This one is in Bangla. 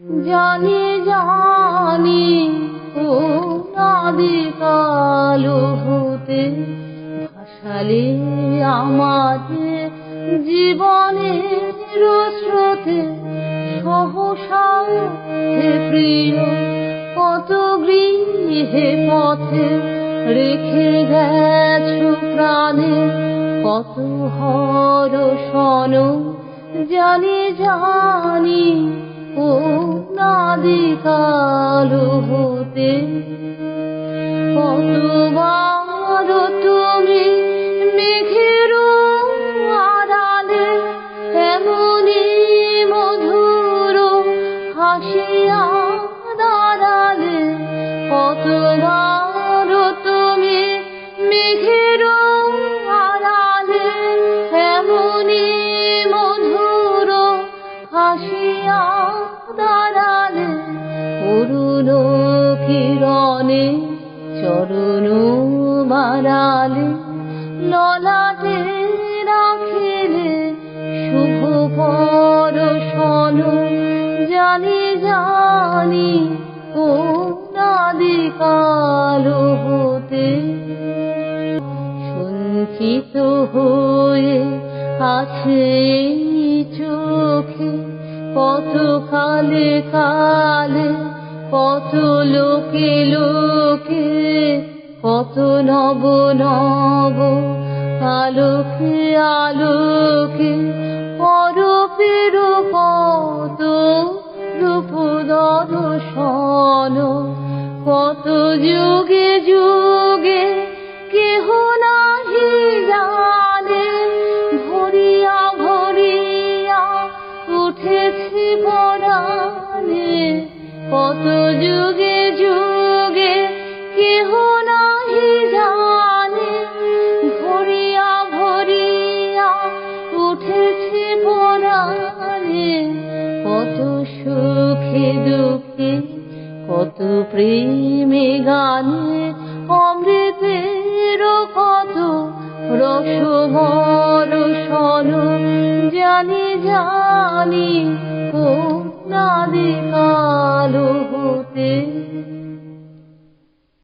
জানি জানি অনাদি কাল হতে ভাসালে আমাদের জীবনের স্রোতে, সহসা হে প্রিয় কত গৃহে পথে রেখে গেছো প্রাণে কত হরষণ। জানি জানি অনাদি কাল হতে কতবার তুমি মেঘের আড়ালে এমনি মধুর হাসিয়া দাঁড়ালে, কতবার তুমি মেঘের আড়ালে এমনি মধুর হাসিয়া দাঁড়ালে, অরুণ কিরণে চরণ বাড়ালে, ললাটে রাখিলে শুভ পরশন। জানি জানি অনাদি কাল হতে সঞ্চিত হয়ে আছে চোখে কত কালে কালে, কত লোকে লোকে, কত নব নব আলোকে আলোকে, পরপের কত রূপ দর্শন। কত যুগে যুগে কেহ নাহি জানে, ভরিয়া ভরিয়া উঠেছি পরাণে। কত যুগে যুগে কেহ নাহি জানে, ভরিয়া ভরিয়া উঠেছি পরাণে। কত সুখে দুঃখে কত প্রেমে গানে, অমৃতের কত রসমরসন। জানি জানি অনাদি কাল হতে।